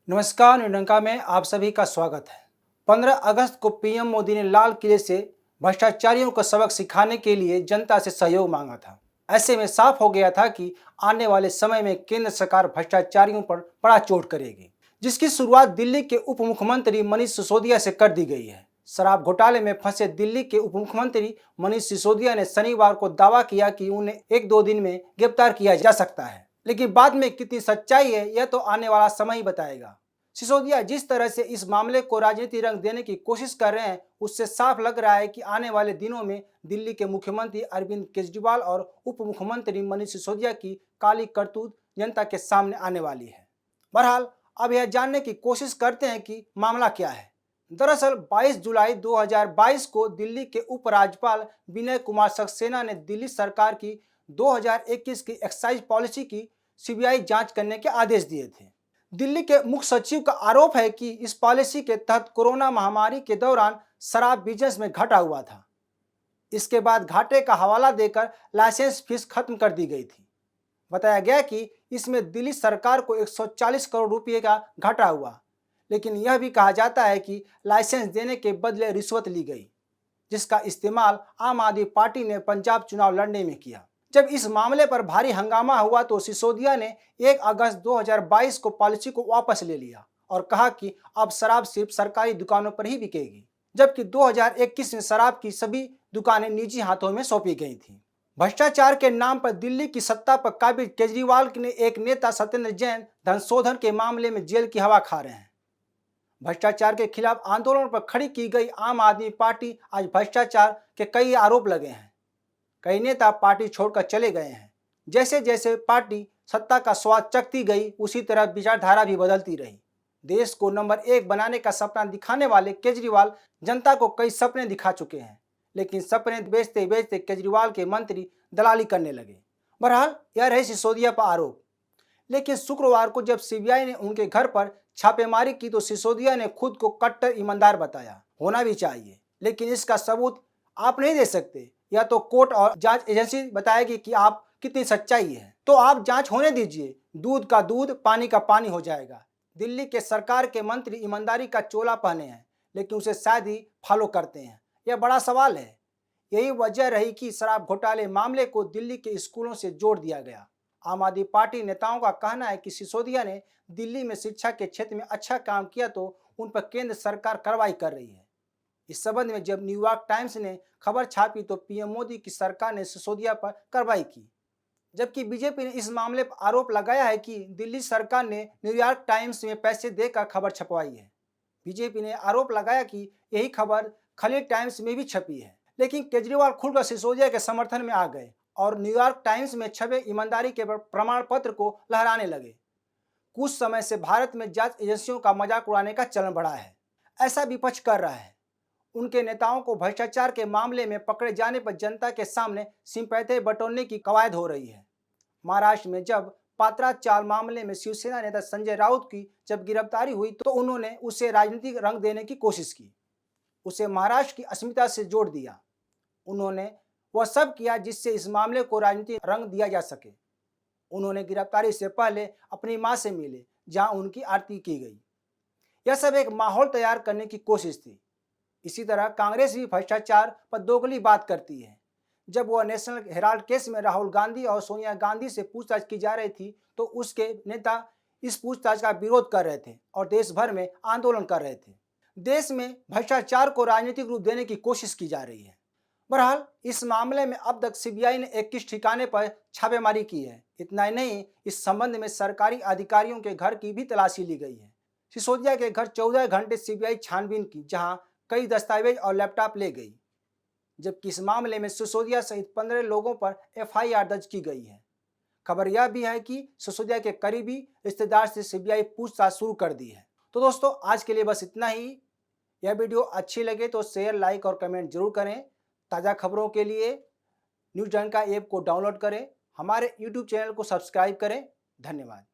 नमस्कार, न्यूडंका में आप सभी का स्वागत है। 15 अगस्त को पीएम मोदी ने लाल किले से भ्रष्टाचारियों को सबक सिखाने के लिए जनता से सहयोग मांगा था। ऐसे में साफ हो गया था कि आने वाले समय में केंद्र सरकार भ्रष्टाचारियों पर बड़ा चोट करेगी, जिसकी शुरुआत दिल्ली के उप मुख्यमंत्री मनीष सिसोदिया से कर दी गई है। शराब घोटाले में फंसे दिल्ली के उप मुख्यमंत्री मनीष सिसोदिया ने शनिवार को दावा किया कि उन्हें 1-2 दिन में गिरफ्तार किया जा सकता है, लेकिन बाद में कितनी सच्चाई है यह तो आने वाला समय ही बताएगा। सिसोदिया जिस तरह से इस मामले को राजनीतिक रंग देने की कोशिश कर रहे हैं, उससे साफ लग रहा है कि आने वाले दिनों में दिल्ली के मुख्यमंत्री अरविंद केजरीवाल और उप मुख्यमंत्री मनीष सिसोदिया की काली करतूत जनता के सामने आने वाली है। बहरहाल अब यह जानने की कोशिश करते हैं कि मामला क्या है। दरअसल 22 जुलाई 2022 को दिल्ली के उपराज्यपाल विनय कुमार सक्सेना ने दिल्ली सरकार की 2021 की एक्साइज पॉलिसी की सीबीआई जांच करने के आदेश दिए थे। दिल्ली के मुख्य सचिव का आरोप है कि इस पॉलिसी के तहत कोरोना महामारी के दौरान शराब बिजनेस में घाटा हुआ था। इसके बाद घाटे का हवाला देकर लाइसेंस फीस खत्म कर दी गई थी। बताया गया कि इसमें दिल्ली सरकार को 140 करोड़ रुपए का घाटा हुआ, लेकिन यह भी कहा जाता है कि लाइसेंस देने के बदले रिश्वत ली गई, जिसका इस्तेमाल आम आदमी पार्टी ने पंजाब चुनाव लड़ने में किया। जब इस मामले पर भारी हंगामा हुआ तो सिसोदिया ने 1 अगस्त 2022 को पॉलिसी को वापस ले लिया और कहा कि अब शराब सिर्फ सरकारी दुकानों पर ही बिकेगी, जबकि 2021 में शराब की सभी दुकानें निजी हाथों में सौंपी गई थीं। भ्रष्टाचार के नाम पर दिल्ली की सत्ता पर काबिज केजरीवाल ने एक नेता सत्येंद्र जैन धनशोधन के मामले में जेल की हवा खा रहे हैं। भ्रष्टाचार के खिलाफ आंदोलन पर खड़ी की गई आम आदमी पार्टी आज भ्रष्टाचार के कई आरोप लगे हैं। कई नेता पार्टी छोड़कर चले गए हैं। जैसे जैसे पार्टी सत्ता का स्वाद चखती गई, उसी तरह विचारधारा भी बदलती रही। देश को नंबर 1 बनाने का सपना दिखाने वाले केजरीवाल जनता को कई सपने दिखा चुके हैं, लेकिन सपने बेचते बेचते केजरीवाल के मंत्री दलाली करने लगे। बहरहाल यह रहे सिसोदिया पर आरोप। लेकिन शुक्रवार को जब सीबीआई ने उनके घर पर छापेमारी की तो सिसोदिया ने खुद को कट्टर ईमानदार बताया। होना भी चाहिए, लेकिन इसका सबूत आप नहीं दे सकते। या तो कोर्ट और जांच एजेंसी बताएगी कि आप कितनी सच्चाई है, तो आप जांच होने दीजिए। दूध का दूध, पानी का पानी हो जाएगा। दिल्ली के सरकार के मंत्री ईमानदारी का चोला पहने हैं, लेकिन उसे शायद ही फॉलो करते हैं। यह बड़ा सवाल है। यही वजह रही कि शराब घोटाले मामले को दिल्ली के स्कूलों से जोड़ दिया गया। आम आदमी पार्टी नेताओं का कहना है कि सिसोदिया ने दिल्ली में शिक्षा के क्षेत्र में अच्छा काम किया तो उन पर केंद्र सरकार कार्रवाई कर रही है। इस संबंध में जब न्यूयॉर्क टाइम्स ने खबर छापी तो पीएम मोदी की सरकार ने सिसोदिया पर कार्रवाई की, जबकि बीजेपी ने इस मामले पर आरोप लगाया है कि दिल्ली सरकार ने न्यूयॉर्क टाइम्स में पैसे देकर खबर छपवाई है। बीजेपी ने आरोप लगाया कि यही खबर खलील टाइम्स में भी छपी है, लेकिन केजरीवाल खुलकर सिसोदिया के समर्थन में आ गए और न्यूयॉर्क टाइम्स में छपे ईमानदारी के प्रमाण पत्र को लहराने लगे। कुछ समय से भारत में जांच एजेंसियों का मजाक उड़ाने का चलन बढ़ा है, ऐसा विपक्ष कर रहा है। उनके नेताओं को भ्रष्टाचार के मामले में पकड़े जाने पर जनता के सामने सिंपैथी बटोरने की कवायद हो रही है। महाराष्ट्र में जब पात्रा चाल मामले में शिवसेना नेता संजय राउत की जब गिरफ्तारी हुई तो उन्होंने उसे राजनीतिक रंग देने की कोशिश की। उसे महाराष्ट्र की अस्मिता से जोड़ दिया। उन्होंने वह सब किया जिससे इस मामले को राजनीतिक रंग दिया जा सके। उन्होंने गिरफ्तारी से पहले अपनी मां से मिले, जहां उनकी आरती की गई। यह सब एक माहौल तैयार करने की कोशिश थी। इसी तरह कांग्रेस भी भ्रष्टाचार पर दोगली बात करती है। जब वह नेशनल हेराल्ड केस में राहुल गांधी और सोनिया गांधी से पूछताछ की जा रही थी तो उसके नेता इस पूछताछ का विरोध कर रहे थे और देश भर में आंदोलन कर रहे थे। देश में भ्रष्टाचार को राजनीतिक रूप देने की कोशिश की जा रही है। बहरहाल इस मामले में अब तक सीबीआई ने 21 ठिकाने पर छापेमारी की है। इतना ही नहीं, इस संबंध में सरकारी अधिकारियों के घर की भी तलाशी ली गई है। सिसोदिया के घर 14 घंटे सीबीआई छानबीन की, जहां कई दस्तावेज और लैपटॉप ले गई, जबकि इस मामले में सिसोदिया सहित 15 लोगों पर एफआईआर दर्ज की गई है। खबर यह भी है कि सिसोदिया के करीबी रिश्तेदार से सीबीआई पूछताछ शुरू कर दी है। तो दोस्तों, आज के लिए बस इतना ही। यह वीडियो अच्छी लगे तो शेयर, लाइक और कमेंट जरूर करें। ताज़ा खबरों के लिए न्यूज़ डंका ऐप को डाउनलोड करें। हमारे यूट्यूब चैनल को सब्सक्राइब करें। धन्यवाद।